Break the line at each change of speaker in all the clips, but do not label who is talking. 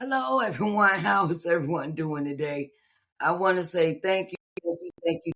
Hello, everyone. How is everyone doing today? I want to say thank you, thank you,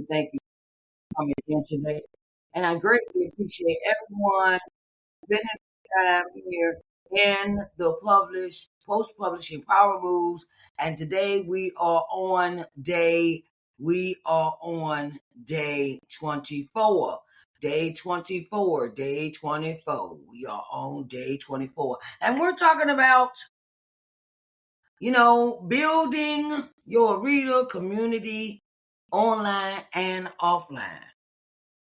thank you for coming in today. And I greatly appreciate everyone spending time here in the post-publishing power moves. And today we are on day 24. Day 24, day 24. We are on day 24. And we're talking about building your reader community online and offline.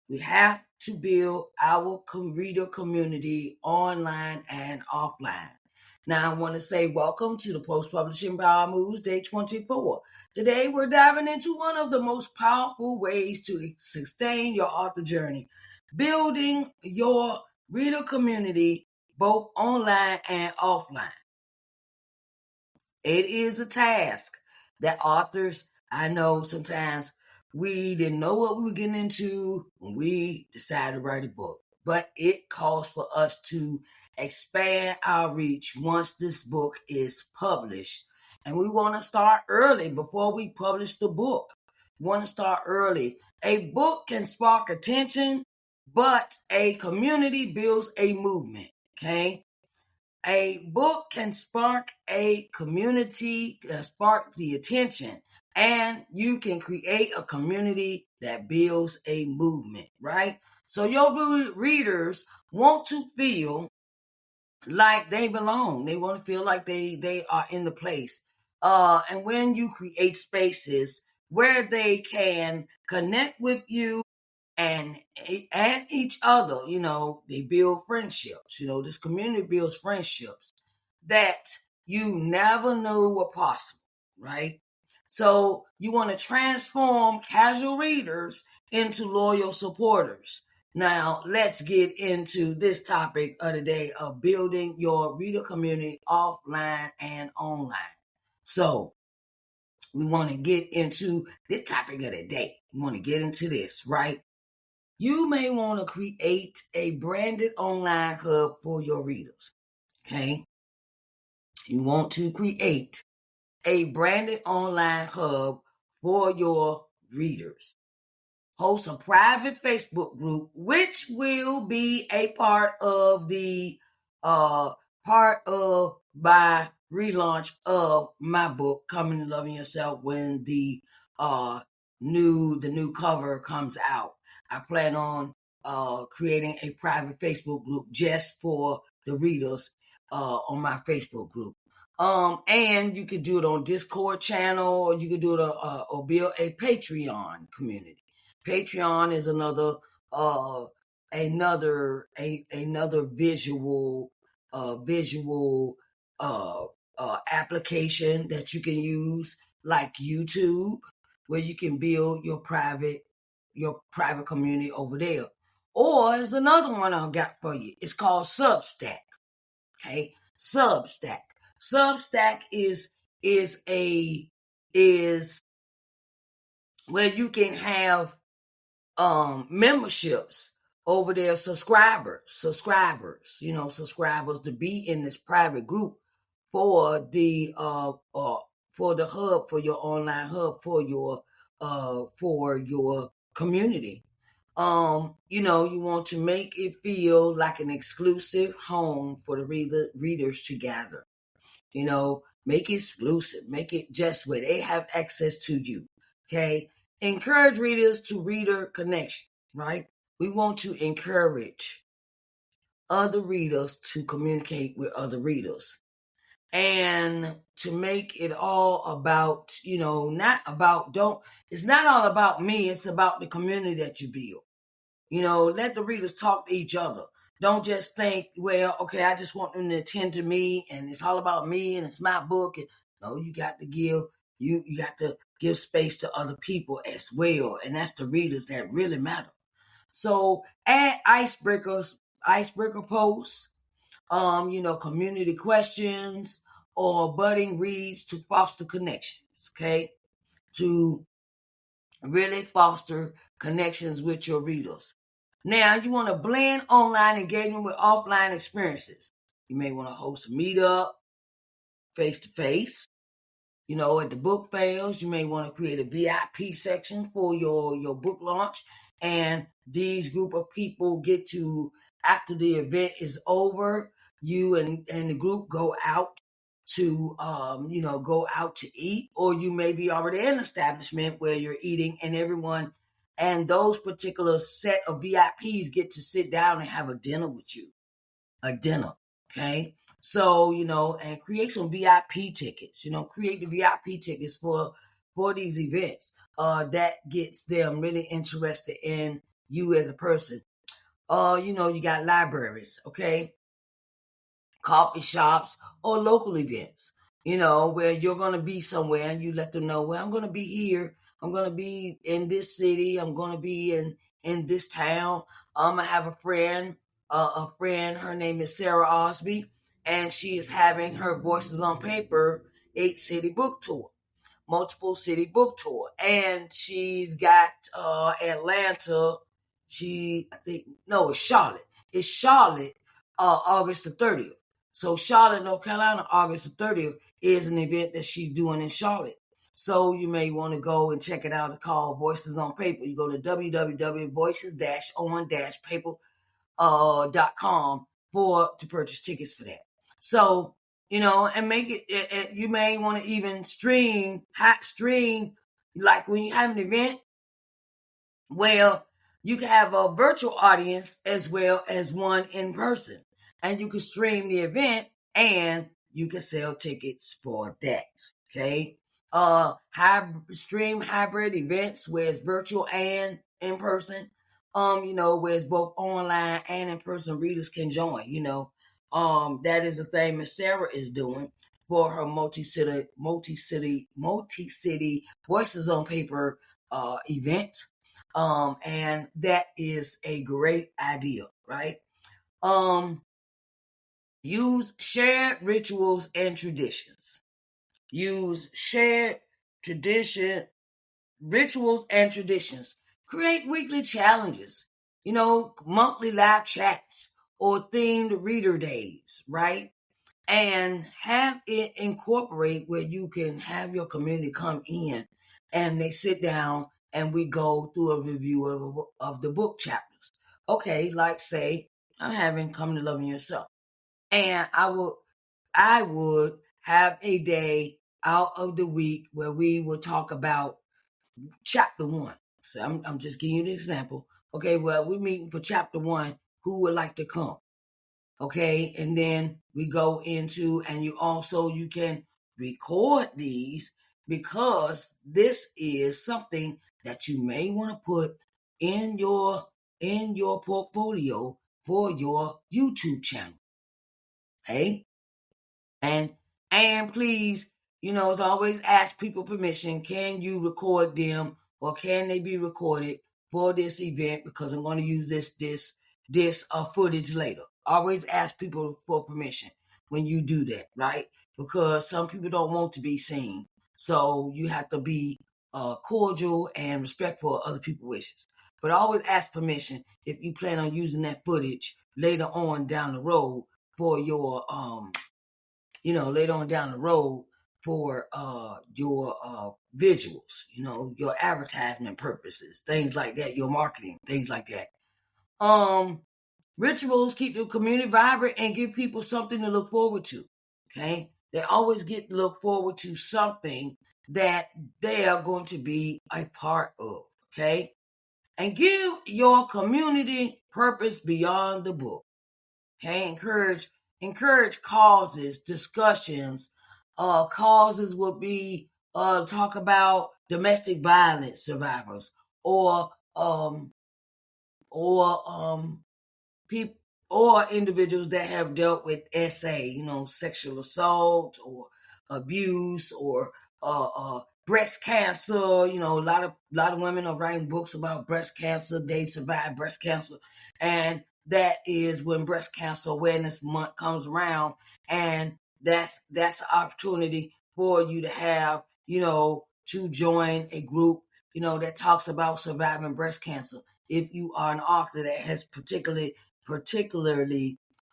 We have to build our reader community online and offline. Now, I want to say welcome to the Post Publishing Power Moves Day 24. Today, we're diving into one of the most powerful ways to sustain your author journey, building your reader community both online and offline. It is a task that authors, I know sometimes we didn't know what we were getting into when we decided to write a book, but it calls for us to expand our reach once this book is published. And we want to start early before we publish the book. We want to start early. A book can spark attention, but a community builds a movement. Okay. A book can spark a community, spark the attention, and you can create a community that builds a movement, right? So your readers want to feel like they belong. They want to feel like they are in the place. And when you create spaces where they can connect with you and each other, they build friendships. This community builds friendships that you never knew were possible, right? So you want to transform casual readers into loyal supporters. Now, let's get into this topic of the day of building your reader community offline and online. So, we want to get into the topic of the day. We want to get into this, right? You may want to create a branded online hub for your readers. Okay. You want to create a branded online hub for your readers. Host a private Facebook group, which will be a part of my relaunch of my book, Coming to Loving Yourself, when the new cover comes out. I plan on creating a private Facebook group just for the readers on my Facebook group. And you could do it on Discord channel, or you could do it or build a Patreon community. Patreon is another visual application that you can use, like YouTube, where you can build your private community over there. Or there's another one I got for you. It's called Substack. Okay, Substack. Substack is where you can have memberships over there, subscribers, to be in this private group for the hub, for your online hub, for your community. You want to make it feel like an exclusive home for the readers to gather. Make it exclusive, make it just where they have access to you. Okay. Encourage readers to reader connection, right? We want to encourage other readers to communicate with other readers, and to make it all about, it's not all about me, it's about the community that you build. Let the readers talk to each other. Don't just think, well, okay, I just want them to attend to me and it's all about me and it's my book. No, you got to give space to other people as well. And that's the readers that really matter. So add icebreaker posts, community questions, or budding reads to foster connections. Okay. To really foster connections with your readers. Now, you want to blend online engagement with offline experiences. You may want to host a meetup, face to face. At the book fairs, you may want to create a VIP section for your book launch. And these group of people get to, after the event is over, you and the group go out to, go out to eat, or you may be already in an establishment where you're eating, and everyone and those particular set of VIPs get to sit down and have a dinner with you, a dinner. Okay. So, and create some VIP tickets, create the VIP tickets for these events. That gets them really interested in you as a person. You got libraries, okay, coffee shops, or local events, where you're going to be somewhere and you let them know, well, I'm going to be here. I'm going to be in this city. I'm going to be in this town. I have a friend, her name is Sarah Osby, and she is having her Voices on Paper 8-city book tour, multiple city book tour. And she's got Atlanta. It's Charlotte. It's Charlotte, August the 30th. So Charlotte, North Carolina, August the 30th is an event that she's doing in Charlotte. So you may want to go and check it out. It's called Voices on Paper. You go to www.voices-on-paper.com to purchase tickets for that. So, and make it, you may want to even stream, like when you have an event, well, you can have a virtual audience as well as one in person, and you can stream the event and you can sell tickets for that. Okay. Stream hybrid events where it's virtual and in person, where it's both online and in person, readers can join, that is a thing Miss Sarah is doing for her multi-city Voices on Paper event. And that is a great idea, right? Use shared rituals and traditions. Use shared rituals and traditions. Create weekly challenges, monthly live chats or themed reader days, right? And have it incorporate where you can have your community come in and they sit down and we go through a review of the book chapters. Okay, like say I'm having Come to Loving Yourself, and I would have a day out of the week where we will talk about chapter 1. So I'm just giving you an example. Okay, well, we're meeting for chapter 1. Who would like to come? Okay, and then we go into, and you can record these, because this is something that you may want to put in your portfolio for your YouTube channel. Okay, and please, as always, ask people permission. Can you record them, or can they be recorded for this event? Because I'm going to use this footage later. Always ask people for permission when you do that, right? Because some people don't want to be seen. So you have to be cordial and respectful of other people's wishes. But always ask permission if you plan on using that footage later on down the road for your later on down the road for your visuals, your advertisement purposes, things like that, your marketing, things like that. Rituals keep the community vibrant and give people something to look forward to. Okay, they always get to look forward to something that they are going to be a part of. Okay, and give your community purpose beyond the book. Okay, encourage causes, discussions. Causes would be talk about domestic violence survivors, or people or individuals that have dealt with SA, sexual assault or abuse, or breast cancer. A lot of women are writing books about breast cancer. They survived breast cancer, and that is when Breast Cancer Awareness Month comes around, and that's an opportunity for you to have, to join a group, that talks about surviving breast cancer. If you are an author that has particularly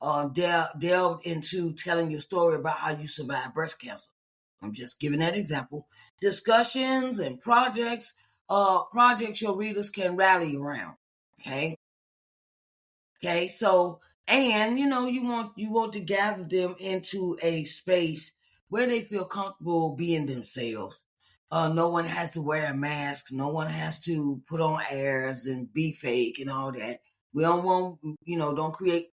delved into telling your story about how you survived breast cancer. I'm just giving that example. Discussions and projects your readers can rally around. Okay. Okay. So, and you want to gather them into a space where they feel comfortable being themselves. No one has to wear a mask. No one has to put on airs and be fake and all that. We don't want, don't create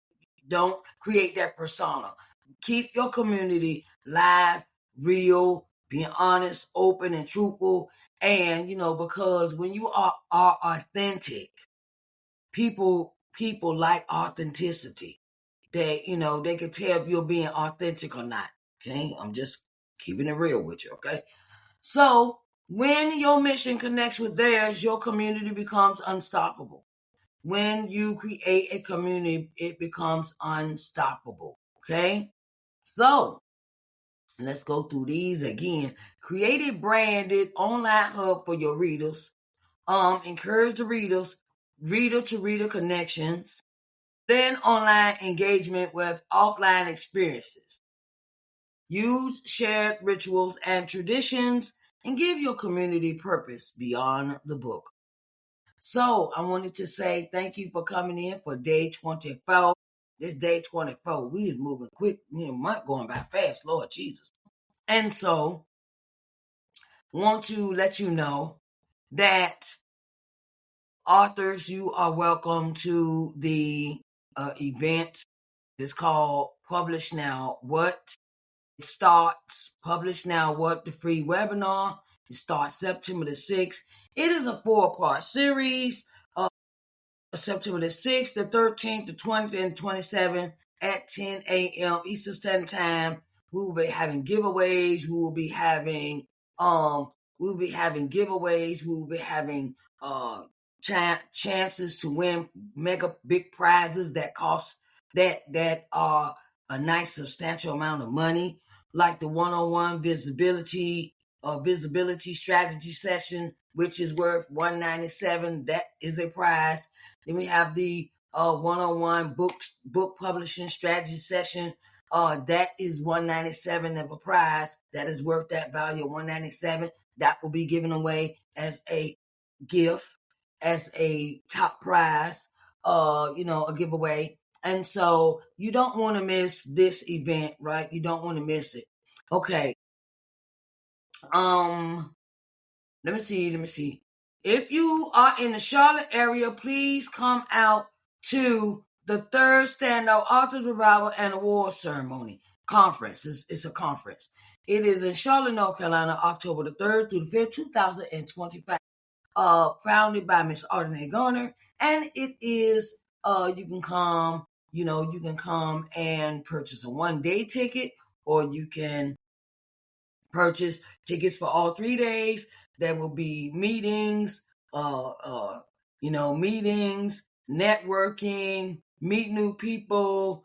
that persona. Keep your community live, real, being honest, open, and truthful. And because when you are authentic, people like authenticity. They can tell if you're being authentic or not. Okay, I'm just keeping it real with you. Okay, so when your mission connects with theirs, your community becomes unstoppable. When you create a community, it becomes unstoppable. Okay, so let's go through these again. Create a branded online hub for your readers. Encourage the readers, reader to reader connections, then online engagement with offline experiences. Use shared rituals and traditions and give your community purpose beyond the book. So I wanted to say thank you for coming in for day 24. This day 24, we is moving quick. Month going by fast, Lord Jesus. And so want to let you know that authors, you are welcome to the event. It's called Publish Now What. It starts Publish Now What, the free webinar. It starts September the 6th. It is a 4-part series. September the 6th, the 13th, the 20th, and 27th at 10 a.m. Eastern Standard Time. We will be having giveaways. We will be having giveaways. We will be having chances to win mega big prizes that cost that are a nice substantial amount of money, like the one-on-one visibility strategy session, which is worth $197. That is a prize. Then we have the one-on-one book publishing strategy session. That is $197 of a prize. That is worth that value of $197. That will be given away as a gift, as a top prize, a giveaway. And so you don't want to miss this event, right? You don't want to miss it. Okay. Let me see. If you are in the Charlotte area, please come out to the third Standout Authors Revival and Awards Ceremony conference. It's a conference. It is in Charlotte, North Carolina, October the 3rd through the 5th, 2025. Founded by Miss Ardenae Garner, and it is you can come and purchase a 1-day ticket, or you can purchase tickets for all 3 days. There will be meetings, networking, meet new people,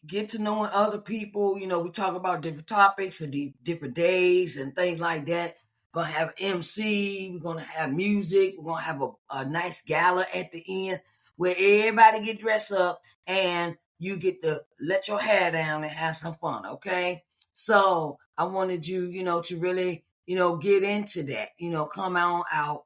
get to knowing other people. We talk about different topics for different days and things like that. We're going to have MC. We're going to have music. We're going to have a nice gala at the end where everybody get dressed up and you get to let your hair down and have some fun, okay? So I wanted you, to really, get into that, come on out.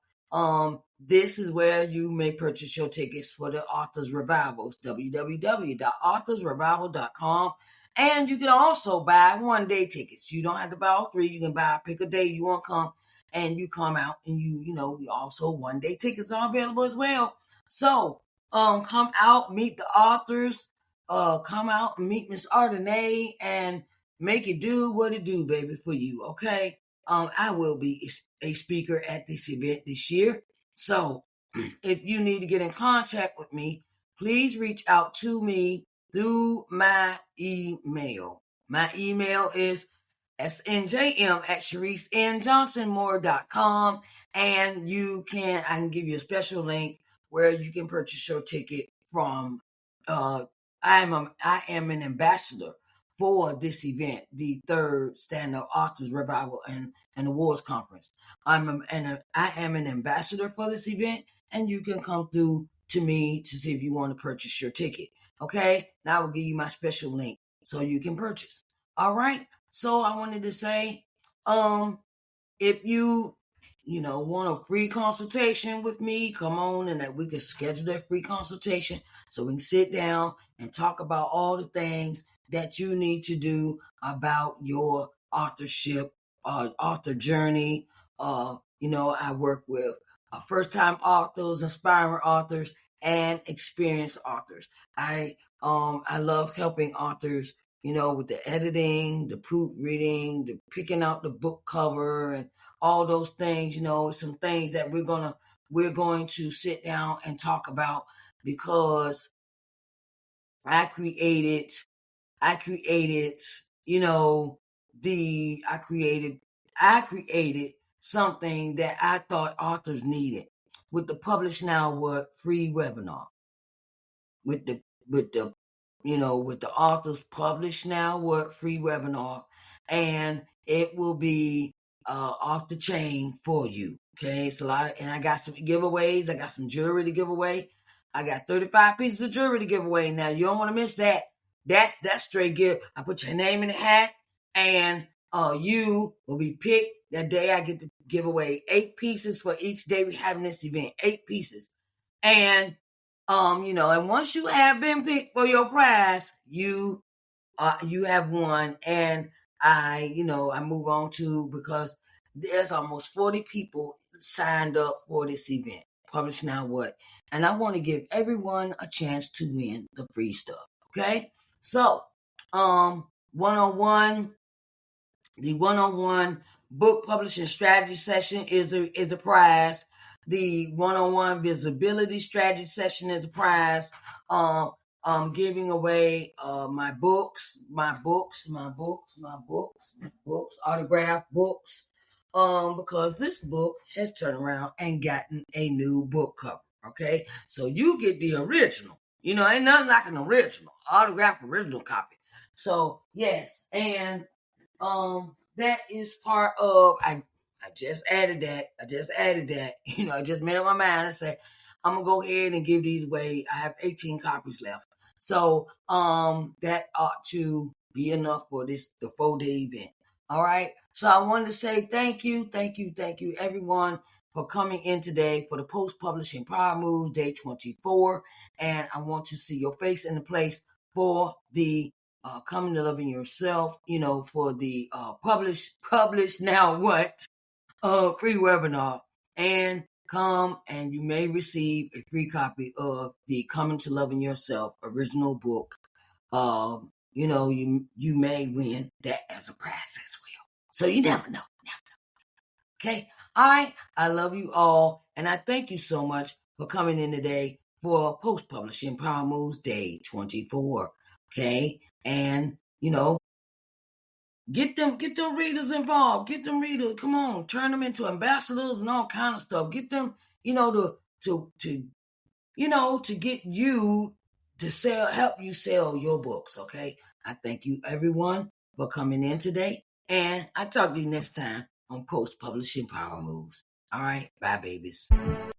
This is where you may purchase your tickets for the Authors Revivals, www.authorsrevival.com. And you can also buy 1-day tickets. You don't have to buy all 3. You can pick a day you want to come, and you come out, and you also 1-day tickets are available as well. So come out, meet the authors, come out and meet Miss Ardenae, and make it do what it do, baby, for you, okay? I will be a speaker at this event this year. So if you need to get in contact with me, please reach out to me through my email. My email is snjm@ShariceNJohnsonMoore.com, and I can give you a special link where you can purchase your ticket from. I am an ambassador for this event, the third Stand-Up Authors Revival and Awards Conference. I am an ambassador for this event, and you can come through to me to see if you want to purchase your ticket. Okay, now I will give you my special link so you can purchase. All right. So I wanted to say, if you want a free consultation with me, come on, and that we can schedule that free consultation so we can sit down and talk about all the things that you need to do about your authorship, author journey. I work with first-time authors, aspiring authors, and experienced authors. I love helping authors, with the editing, the proofreading, the picking out the book cover, and all those things. Some things that we're going to sit down and talk about, because I created, I created something that I thought authors needed with the Publish Now What free webinar, with the with the with the authors Publish Now What free webinar, and it will be off the chain for you. Okay, it's a lot of, and I got some giveaways. I got some jewelry to give away. I got 35 pieces of jewelry to give away. Now you don't want to miss that. That's straight gift. I put your name in the hat, and you will be picked that day. I get to give away 8 pieces for each day we having this event. 8 pieces, and and once you have been picked for your prize, you have won. And I move on to, because there's almost 40 people signed up for this event. Publish Now What? And I want to give everyone a chance to win the free stuff. Okay? So, 101, the 101 book publishing strategy session is a prize. The 101 visibility strategy session is a prize. I'm giving away my books, autographed books. Because this book has turned around and gotten a new book cover. Okay, so you get the original. Ain't nothing like an original, autographed original copy. So yes, and that is part of, I just added that. I just made up my mind and said, I'm gonna go ahead and give these away. I have 18 copies left. So that ought to be enough for the 4-day event. All right. So I wanted to say thank you, everyone, for coming in today for the Post Publishing Power Moves Day 24. And I want to see your face in the place for the Coming to Loving Yourself, for the Publish Now What free webinar. And come, and you may receive a free copy of the Coming to Loving Yourself original book. You may win that as a prize as well. So you never know. Okay. All right. I love you all, and I thank you so much for coming in today for Post Publishing Power Moves Day 24. Okay. And get them readers involved. Get them readers. Come on, turn them into ambassadors and all kind of stuff. Get them, to get you to help you sell your books. Okay. I thank you, everyone, for coming in today, and I talk to you next time on Post Publishing Power Moves. All right. Bye, babies.